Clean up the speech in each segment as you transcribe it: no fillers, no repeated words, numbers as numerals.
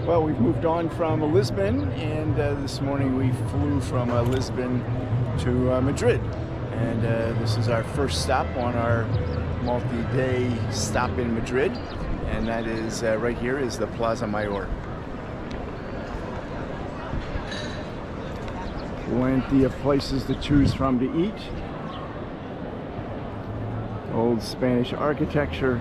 Well, we've moved on from Lisbon, and this morning we flew from Lisbon to Madrid. And this is our first stop on our multi-day stop in Madrid. And that is right here is the Plaza Mayor. Plenty of places to choose from to eat. Old Spanish architecture.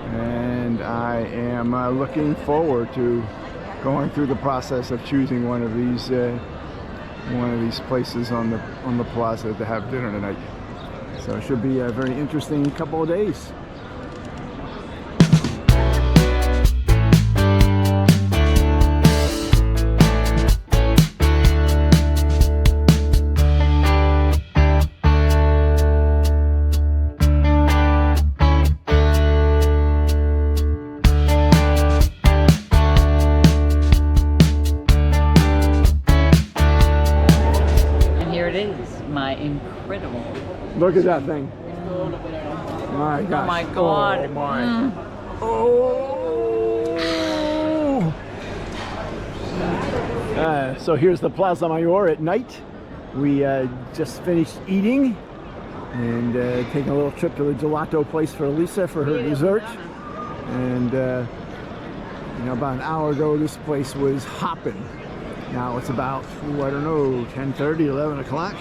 And I am looking forward to going through the process of choosing one of these places on the plaza to have dinner tonight. So it should be a very interesting couple of days. Look at that thing. My gosh. Oh my God. Oh my. Oh. So here's the Plaza Mayor at night. We just finished eating and taking a little trip to the gelato place for Elisa for her dessert. And you know, about an hour ago this place was hopping. Now it's about, I don't know, 10:30, 11 o'clock.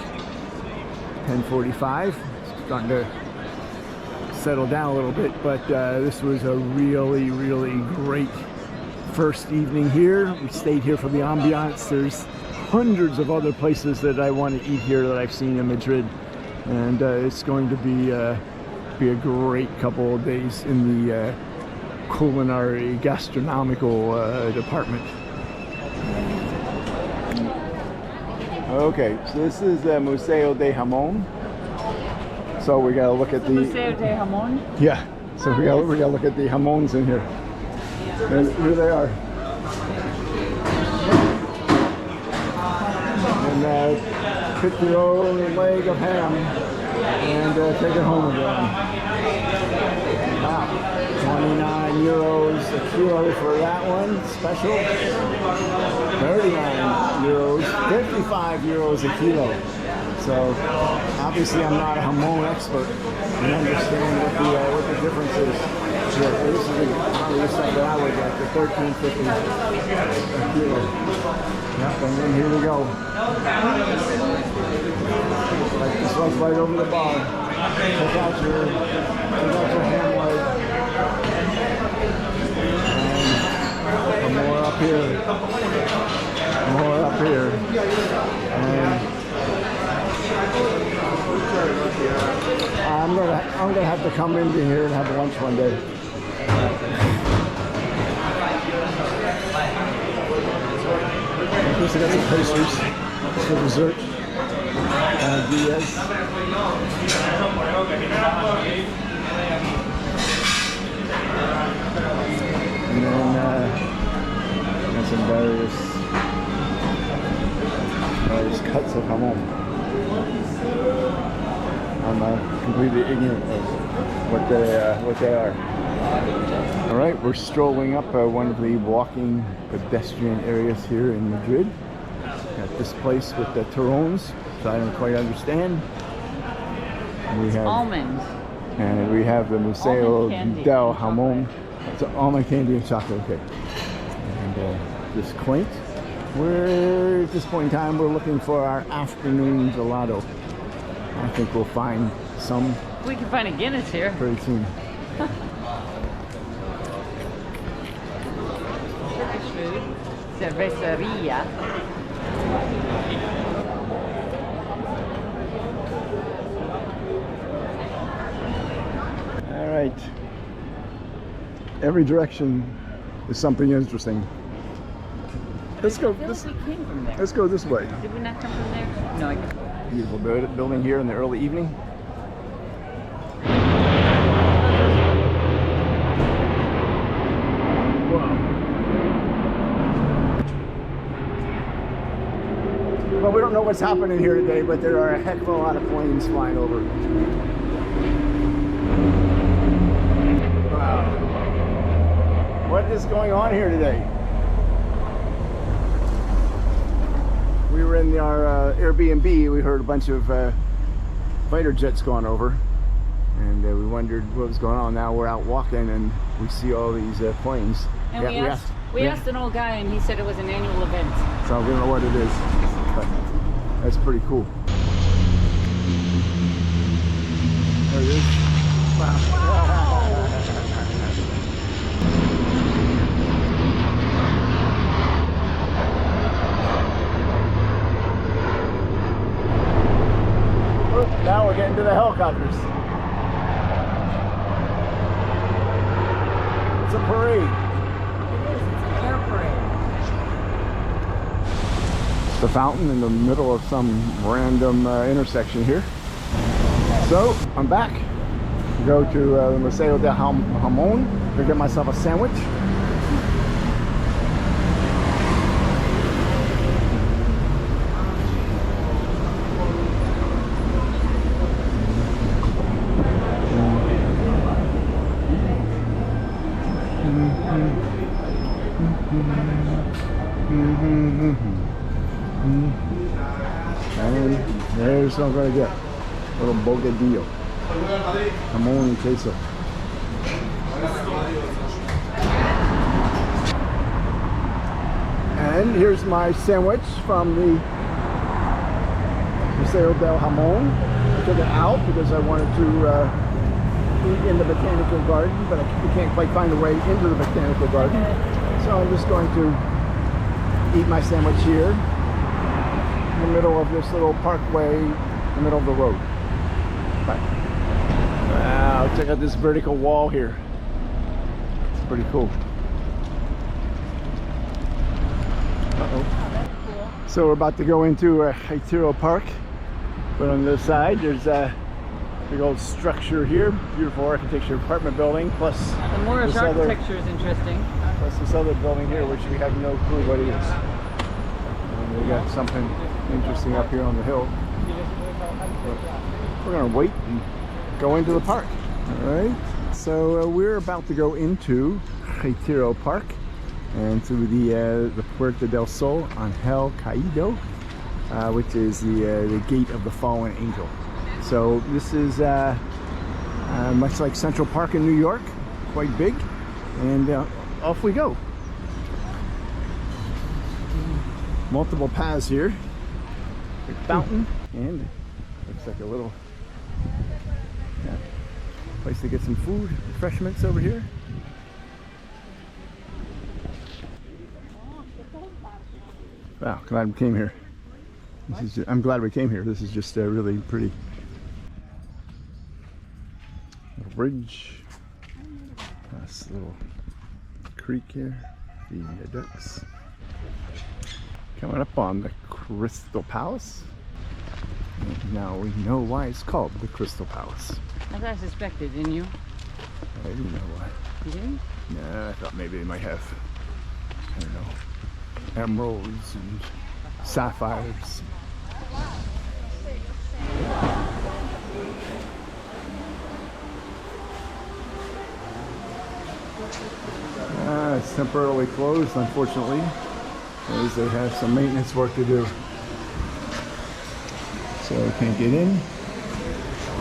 10:45. It's starting to settle down a little bit, but this was a really, really great first evening here. We stayed here for the ambiance. There's hundreds of other places that I want to eat here that I've seen in Madrid, and it's going to be a great couple of days in the culinary gastronomical department. Okay, so this is the Museo de Jamon. So we gotta look at the Museo de Jamon. Yeah. So we gotta look at the jamons in here. And here they are. And pick your own leg of ham and take it home again. Wow. 29 euros a kilo for that one, special. 39 euros, 55 euros a kilo. So obviously I'm not a jamon expert and understand what the difference is. So this is probably the stuff that I would get, the 13.50 a kilo. Yep, and then here we go. Like this one's right over the bar. Check out your ham leg. And more up here. More up here. And I'm gonna have to come into here and have lunch one day. Of course, I got some pastries for dessert. Diaz. And then got some various cuts of jamon. I'm completely ignorant of what they are. All right, we're strolling up one of the walking pedestrian areas here in Madrid. Got this place with the turones, so I don't quite understand. And we have almonds. And we have the Museo del Jamon. It's almond candy and chocolate, okay. And this quaint. We're at this point in time we're looking for our afternoon gelato. I think we'll find some. We can find a Guinness here pretty soon. Turkish food. Cerveceria. All right. Every direction is something interesting. Let's go. Let's go this way. Did we not come from there? No, I guess. Beautiful building here in the early evening. Well, we don't know what's happening here today, but there are a heck of a lot of planes flying over. is going on here today? We were in our Airbnb. We heard a bunch of fighter jets going over, and we wondered what was going on. Now we're out walking, and we see all these planes. And we asked an old guy, and he said it was an annual event. So we don't know what it is, but that's pretty cool. There it is. Wow. Now we're getting to the helicopters. It's a parade. It is. It's an air parade. The fountain in the middle of some random intersection here. So I'm back. Go to the Museo de Jamon to get myself a sandwich. And there's what I'm going to get. A little bocadillo. Jamon and queso. And here's my sandwich from the Museo del Jamon. I took it out because I wanted to eat in the botanical garden, but we can't quite find a way into the botanical garden. So I'm just going to eat my sandwich here in the middle of this little parkway in the middle of the road. Bye. Wow, check out this vertical wall here. It's pretty cool. So we're about to go into Retiro Park, but on the side there's a big old structure here, beautiful architecture, apartment building, plus The Moorish architecture is interesting. plus this other building here, which we have no clue what it is. And we got something interesting up here on the hill. But we're gonna wait and go into the park. All right. So we're about to go into Retiro Park and to the Puerta del Sol Angel Caído, which is the gate of the fallen angel. So this is much like Central Park in New York, quite big, and off we go. Multiple paths here, big fountain, and looks like a little place to get some food, refreshments over here. Wow, glad we came here. I'm glad we came here. This is just really pretty. Little bridge. Nice little creek here. Feeding the ducks. Coming up on the Crystal Palace. And now we know why it's called the Crystal Palace. As I suspected, didn't you? I didn't know why. You didn't? Nah, I thought maybe they might have, I don't know, emeralds and sapphires. It's temporarily closed, unfortunately, as they have some maintenance work to do. So I can't get in.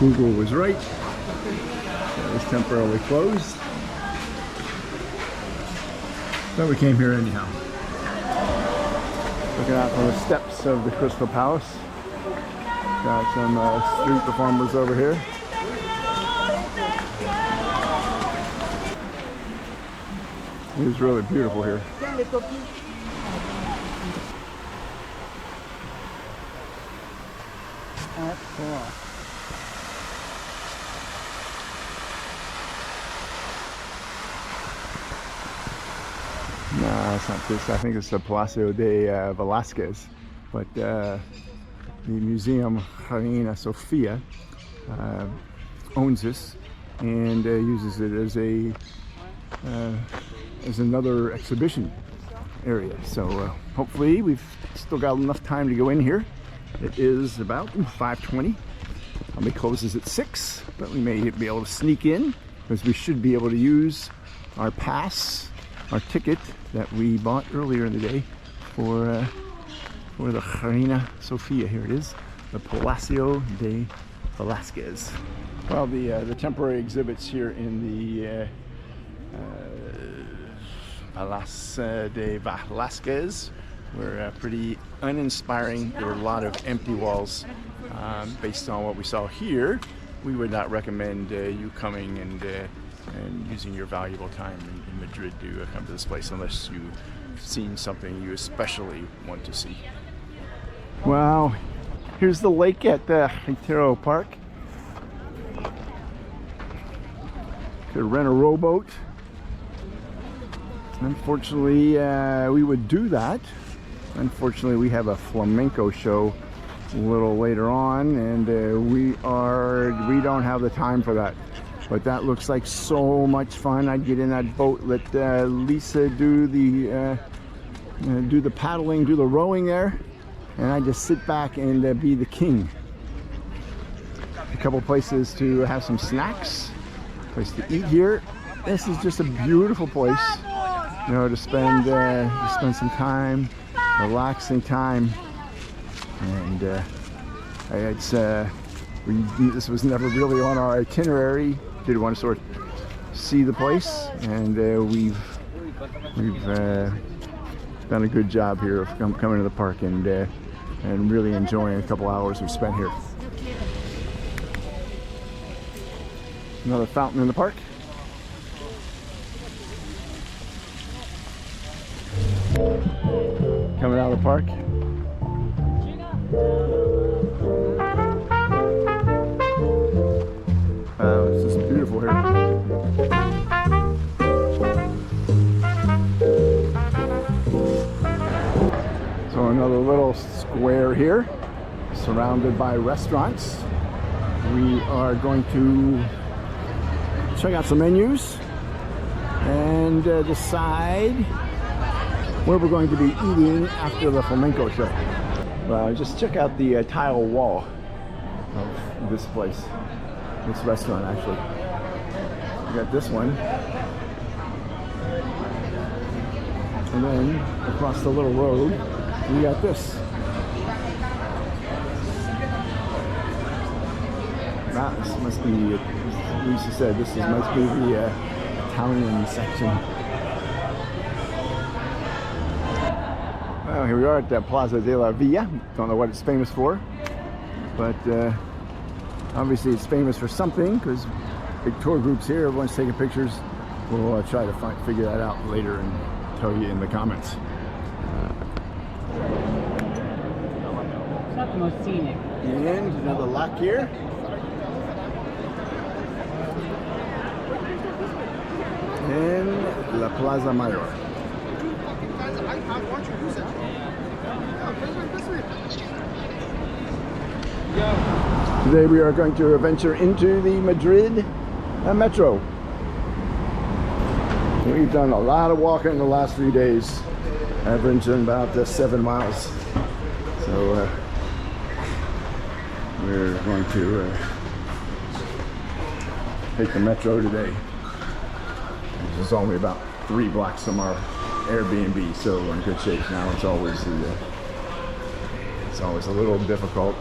Google was right. It was temporarily closed. But we came here anyhow. Looking out from the steps of the Crystal Palace. Got some street performers over here. It is really beautiful here. That's cool. No, it's not this. I think it's the Palacio de Velázquez. But the museum Reina Sofia owns this and uses it as another exhibition area. So hopefully we've still got enough time to go in here. It is about 5:20. It closes at 6, but we may be able to sneak in because we should be able to use our pass our ticket that we bought earlier in the day for the Reina Sofia. Here it is, the Palacio de Velázquez. Well, the temporary exhibits here in the Palacio de Velázquez were pretty uninspiring. There were a lot of empty walls. Based on what we saw here, we would not recommend you coming and using your valuable time in Madrid to come to this place unless you've seen something you especially want to see. Wow, here's the lake at the Retiro Park. Could rent a rowboat. Unfortunately, we would do that. Unfortunately, we have a flamenco show a little later on, and we don't have the time for that. But that looks like so much fun. I'd get in that boat, let Lisa do the paddling, do the rowing there, and I just sit back and be the king. A couple places to have some snacks, place to eat here. This is just a beautiful place, you know, to spend some time, relaxing time, and this was never really on our itinerary. Did want to sort of see the place, and we've done a good job here of coming to the park and really enjoying a couple hours we've spent here. Another fountain in the park. Coming out of the park. It's just beautiful here. So another little square here, surrounded by restaurants. We are going to check out some menus and decide where we're going to be eating after the flamenco show. Just check out the tile wall of this place, this restaurant actually. We got this one, and then across the little road we got this. This must be, Lisa said, this must be the Italian section. Well, here we are at the Plaza de la Villa. Don't know what it's famous for, but obviously it's famous for something, because big tour groups here, everyone's taking pictures. We'll try to figure that out later and tell you in the comments. It's not the most scenic. And another lock here. In La Plaza Mayor. Today we are going to venture into the Madrid metro. We've done a lot of walking in the last few days, averaging about 7 miles. So we're going to take the metro today. It's only about 3 blocks from our Airbnb, so we're in good shape now. It's always a little difficult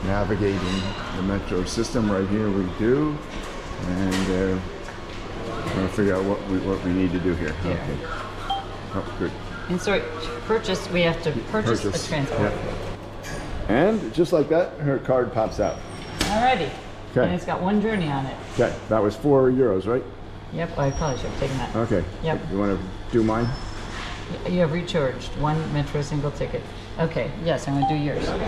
navigating the metro system. Right here we do, and we're going to figure out what we need to do here. Okay. Oh, good. And so we have to purchase the transport. Yep. And just like that, her card pops out. Alrighty. Okay. And it's got one journey on it. Okay, that was €4, right? Yep, I probably should have taken that. Okay. Yep. You want to do mine? You have recharged 1 metro single ticket. Okay, yes, I'm going to do yours. And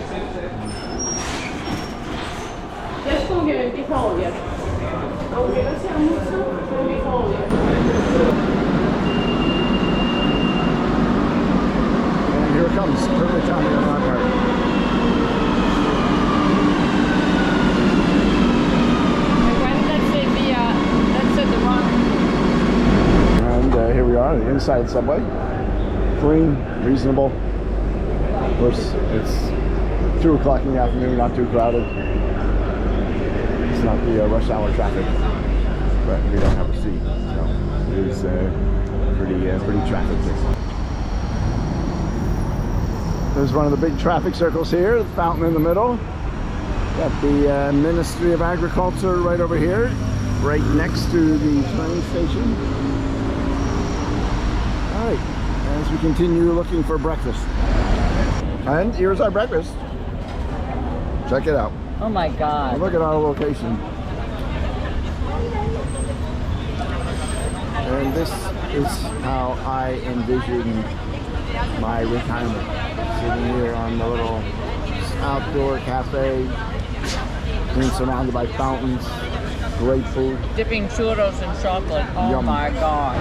here it comes. Perfect timing on our part. Why did that say that said the wrong? And here we are, the inside subway. Clean, reasonable. Of course, it's 2 o'clock in the afternoon, not too crowded. It's not the rush hour traffic, but we don't have a seat, so it is pretty trafficked. There's one of the big traffic circles here, the fountain in the middle. Got the Ministry of Agriculture right over here, right next to the train station. All right, as we continue looking for breakfast. And here's our breakfast. Check it out. Oh my God. Look at our location. And this is how I envision my retirement. Sitting here on the little outdoor cafe, being surrounded by fountains, great food. Dipping churros in chocolate. Oh Yum. my God.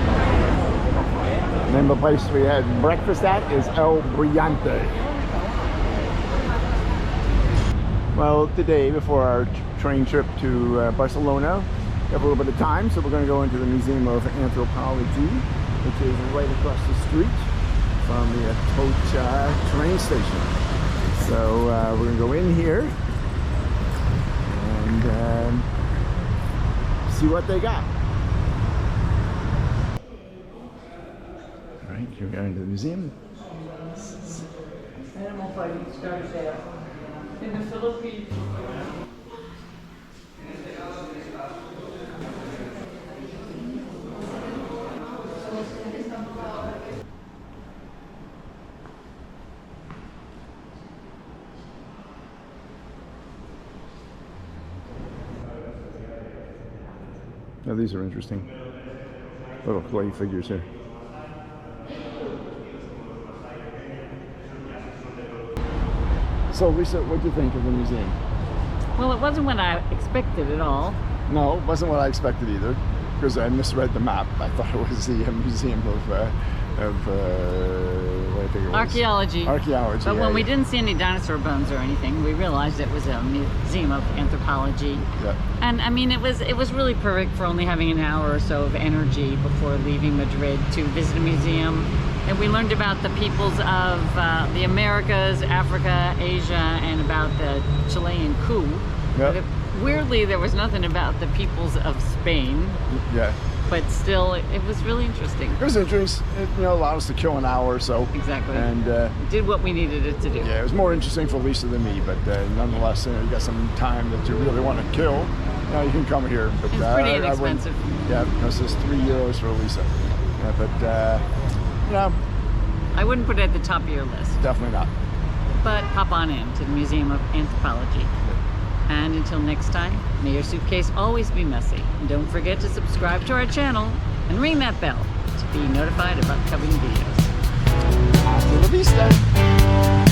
The name of the place we had breakfast at is El Brillante. Well, today, before our train trip to Barcelona, we have a little bit of time, so we're going to go into the Museum of Anthropology, which is right across the street from the Atocha train station. So we're going to go in here and see what they got. All right, here we are into the museum. Animal fighting started there in the Philippines. Now these are interesting. Little clay figures here. So Lisa, what do you think of the museum? Well, it wasn't what I expected at all. No, it wasn't what I expected either, because I misread the map. I thought it was the Museum of what I think it was. Archaeology. Archaeology. But yeah, when we yeah. didn't see any dinosaur bones or anything, we realized it was a museum of anthropology. Yeah. And I mean, it was really perfect for only having an hour or so of energy before leaving Madrid to visit a museum. And we learned about the peoples of the Americas, Africa, Asia, and about the Chilean coup. Yep. But weirdly, there was nothing about the peoples of Spain. Yeah. But still, it was really interesting. It was interesting. It allowed us to kill an hour or so. Exactly. And did what we needed it to do. yeah, it was more interesting for Lisa than me, but nonetheless, you got some time that you really want to kill. You can come here. But, It's pretty inexpensive. Yeah, because it's €3 for Lisa. Yeah, but I wouldn't put it at the top of your list. definitely not. But pop on in to the Museum of Anthropology. And until next time, may your suitcase always be messy. And don't forget to subscribe to our channel and ring that bell to be notified of upcoming videos. Hasta la vista.